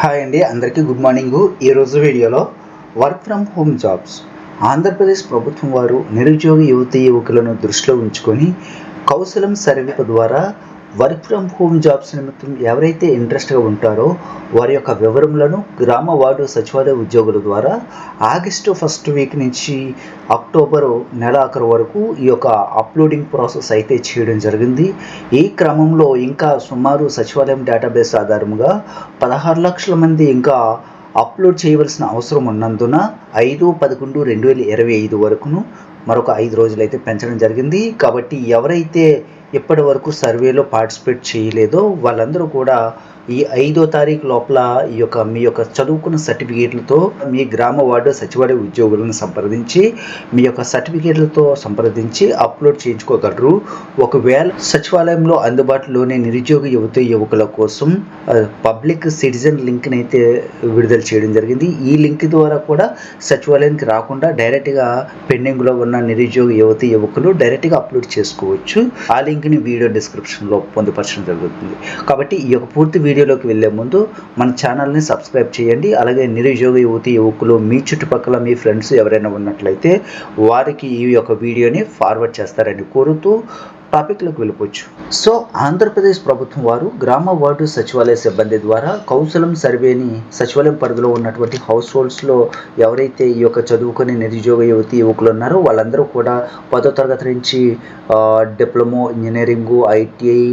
Hi అండి, అందరికీ good morning. ఈరోజు వీడియోలో work from home jobs Andhra Pradesh ప్రభుత్వం వారు నిరుద్యోగ యువకులను దృష్టిలో ఉంచుకొని కౌశలం సర్వే ద్వారా వర్క్ ఫ్రమ్ హోమ్ జాబ్స్ నిమిత్తం ఎవరైతే ఇంట్రెస్ట్గా ఉంటారో వారి యొక్క వివరములను గ్రామ వార్డు సచివాలయ ఉద్యోగుల ద్వారా ఆగస్టు ఫస్ట్ వీక్ నుంచి అక్టోబరు నెల ఆఖరు వరకు ఈ యొక్క అప్లోడింగ్ ప్రాసెస్ అయితే చేయడం జరిగింది. ఈ క్రమంలో ఇంకా సుమారు సచివాలయం డేటాబేస్ ఆధారంగా 16 లక్షల మంది ఇంకా అప్లోడ్ చేయవలసిన అవసరం ఉన్నందున 5/11/2025 వరకును మరొక 5 రోజులైతే పెంచడం జరిగింది. కాబట్టి ఎవరైతే ఇప్పటి వరకు సర్వేలో పార్టిసిపేట్ చేయలేదో వాళ్ళందరూ కూడా ఈ 5వ తారీఖు లోపల మీ యొక్క చదువుకున్న సర్టిఫికేట్లతో మీ గ్రామ వార్డు సచివాలయ ఉద్యోగులను సంప్రదించి మీ యొక్క సర్టిఫికేట్లతో సంప్రదించి అప్లోడ్ చేయించుకోగలరు. ఒకవేళ సచివాలయంలో అందుబాటులోని నిరుద్యోగ యువకుల కోసం పబ్లిక్ సిటిజన్ లింక్ని అయితే విడుదల చేయడం జరిగింది. ఈ లింక్ ద్వారా కూడా సచివాలయానికి రాకుండా డైరెక్ట్గా పెండింగ్లో ఉన్న నిరుద్యోగ యువకులు డైరెక్ట్గా అప్లోడ్ చేసుకోవచ్చు. ఆ లింక్ని వీడియో డిస్క్రిప్షన్లో పొందుపరచడం జరుగుతుంది. కాబట్టి ఈ యొక్క పూర్తి వీడియోలోకి వెళ్ళే ముందు మన ఛానల్ని సబ్స్క్రైబ్ చేయండి. అలాగే నిరుద్యోగ యువకులు మీ చుట్టుపక్కల మీ ఫ్రెండ్స్ ఎవరైనా ఉన్నట్లయితే వారికి ఈ యొక్క వీడియోని ఫార్వర్డ్ చేస్తారని కోరుతూ టాపిక్లోకి వెళ్ళిపోవచ్చు. సో ఆంధ్రప్రదేశ్ ప్రభుత్వం వారు గ్రామ వార్డు సచివాలయ సిబ్బంది ద్వారా కౌశలం సర్వేని సచివాలయం పరిధిలో ఉన్నటువంటి హౌస్ హోల్డ్స్లో ఎవరైతే ఈ యొక్క చదువుకునే నిరుద్యోగ యువకులు ఉన్నారో వాళ్ళందరూ కూడా 10వ తరగతి నుంచి diploma, engineering, ITI,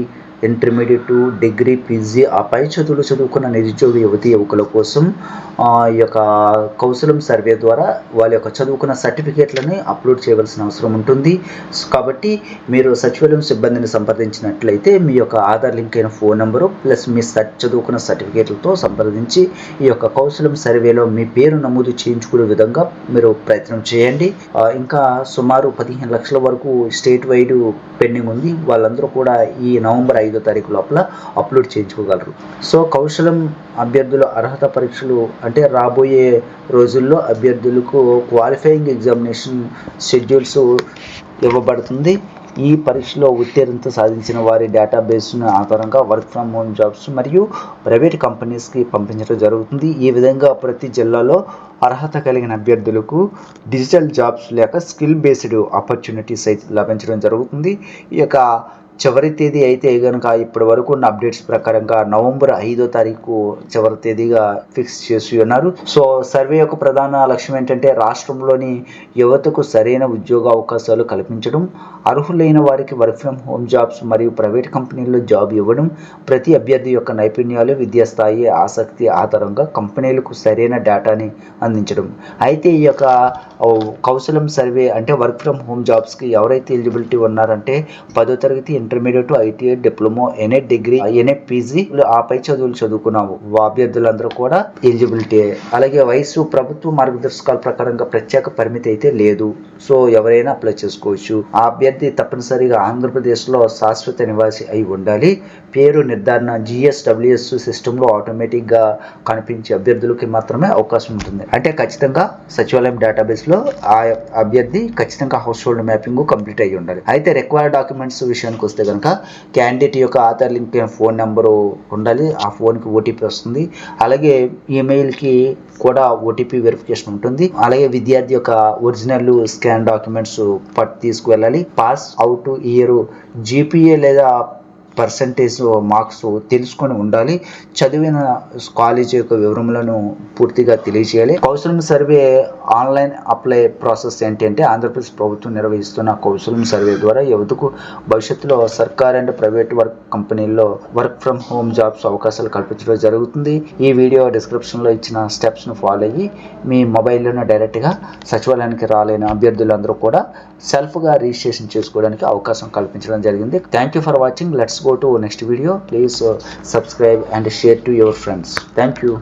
intermediate, degree, PG ఆ పై చదువులు చదువుకున్న నిరుద్యోగ యువకుల కోసం ఈ యొక్క కౌశలం సర్వే ద్వారా వాళ్ళ యొక్క చదువుకున్న సర్టిఫికేట్లని అప్లోడ్ చేయవలసిన అవసరం ఉంటుంది. కాబట్టి మీరు సచివాలయం సిబ్బందిని సంప్రదించినట్లయితే మీ యొక్క ఆధార్ లింక్ అయిన ఫోన్ నెంబరు ప్లస్ మీ చదువుకున్న సర్టిఫికేట్లతో సంప్రదించి ఈ యొక్క కౌశలం సర్వేలో మీ పేరు నమోదు చేయించుకునే విధంగా మీరు ప్రయత్నం చేయండి. ఇంకా సుమారు 15 లక్షల వరకు స్టేట్ వైడ్ పెండింగ్ ఉంది. వాళ్ళందరూ కూడా ఈ నవంబర్ 5వ తారీఖు లోపల అప్లోడ్ చేయించుకోగలరు. సో కౌశలం అభ్యర్థుల అర్హత పరీక్షలు అంటే రాబోయే రోజుల్లో అభ్యర్థులకు క్వాలిఫైయింగ్ ఎగ్జామినేషన్ షెడ్యూల్స్ ఇవ్వబడుతుంది. ఈ పరీక్షలో ఉత్తీర్ణత సాధించిన వారి డేటాబేస్ను ఆధారంగా వర్క్ ఫ్రమ్ హోమ్ జాబ్స్ మరియు ప్రైవేట్ కంపెనీస్కి పంపించడం జరుగుతుంది. ఈ విధంగా ప్రతి జిల్లాలో అర్హత కలిగిన అభ్యర్థులకు డిజిటల్ జాబ్స్ లేక స్కిల్ బేస్డ్ ఆపర్చునిటీస్ అయితే లభించడం జరుగుతుంది. ఈ యొక్క చివరి తేదీ అయితే కనుక ఇప్పటి వరకు ఉన్న అప్డేట్స్ ప్రకారంగా నవంబర్ 5వ తారీఖు చివరి తేదీగా ఫిక్స్ చేసి ఉన్నారు. సో సర్వే యొక్క ప్రధాన లక్ష్యం ఏంటంటే రాష్ట్రంలోని యువతకు సరైన ఉద్యోగ అవకాశాలు కల్పించడం, అర్హులైన వారికి వర్క్ ఫ్రమ్ హోమ్ జాబ్స్ మరియు ప్రైవేట్ కంపెనీల్లో జాబ్ ఇవ్వడం, ప్రతి అభ్యర్థి యొక్క నైపుణ్యాలు, విద్యాస్థాయి, ఆసక్తి ఆధారంగా కంపెనీలకు సరైన డేటాని అందించడం. అయితే ఈ యొక్క కౌశలం సర్వే అంటే వర్క్ ఫ్రమ్ హోమ్ జాబ్స్కి ఎవరైతే ఎలిజిబిలిటీ ఉన్నారంటే 10వ తరగతి, intermediate, ITI, diploma, any degree, any PG ఆ పై చదువులు చదువుకున్నాము అభ్యర్థులందరూ కూడా ఎలిజిబిలిటీ. అలాగే వయసు ప్రభుత్వ మార్గదర్శకాల ప్రకారంగా ప్రత్యేక పరిమితి అయితే లేదు. సో ఎవరైనా అప్లై చేసుకోవచ్చు. ఆ అభ్యర్థి తప్పనిసరిగా ఆంధ్రప్రదేశ్లో శాశ్వత నివాసి అయి ఉండాలి. పేరు నిర్ధారణ GSWS సిస్టంలో ఆటోమేటిక్గా కనిపించే అభ్యర్థులకి మాత్రమే అవకాశం ఉంటుంది. అంటే ఖచ్చితంగా సచివాలయం డేటాబేస్లో ఆ అభ్యర్థి ఖచ్చితంగా హౌస్ హోల్డ్ మ్యాపింగ్ కంప్లీట్ అయ్యి ఉండాలి. అయితే రిక్వైర్డ్ డాక్యుమెంట్స్ విషయానికి వస్తే కనుక క్యాండిడేట్ యొక్క ఆధార్ లింక్ ఫోన్ నెంబరు ఉండాలి. ఆ ఫోన్కి OTP వస్తుంది. అలాగే ఈమెయిల్కి కూడా OTP వెరిఫికేషన్ ఉంటుంది. అలాగే విద్యార్థి యొక్క ఒరిజినల్ స్కాన్ డాక్యుమెంట్స్ తీసుకువెళ్ళాలి. పాస్ అవుట్ ఇయర్, GPA లేదా పర్సంటేజ్ మార్క్స్ తెలుసుకొని ఉండాలి. చదివిన కాలేజ్ యొక్క వివరములను పూర్తిగా తెలియజేయాలి. కౌశలం సర్వే ఆన్లైన్ అప్లై ప్రాసెస్ ఏంటంటే ఆంధ్రప్రదేశ్ ప్రభుత్వం నిర్వహిస్తున్న కౌశలం సర్వే ద్వారా యువతకు భవిష్యత్తులో సర్కార్ అండ్ ప్రైవేట్ వర్క్ కంపెనీల్లో వర్క్ ఫ్రమ్ హోమ్ జాబ్స్ అవకాశాలు కల్పించడం జరుగుతుంది. ఈ వీడియో డిస్క్రిప్షన్లో ఇచ్చిన స్టెప్స్ను ఫాలో అయ్యి మీ మొబైల్లోనే డైరెక్ట్గా సచివాలయానికి రాలేని అభ్యర్థులందరూ కూడా సెల్ఫ్గా రిజిస్ట్రేషన్ చేసుకోవడానికి అవకాశం కల్పించడం జరిగింది. Thank you for watching. Let's go to next video. Please subscribe and share to your friends. Thank you.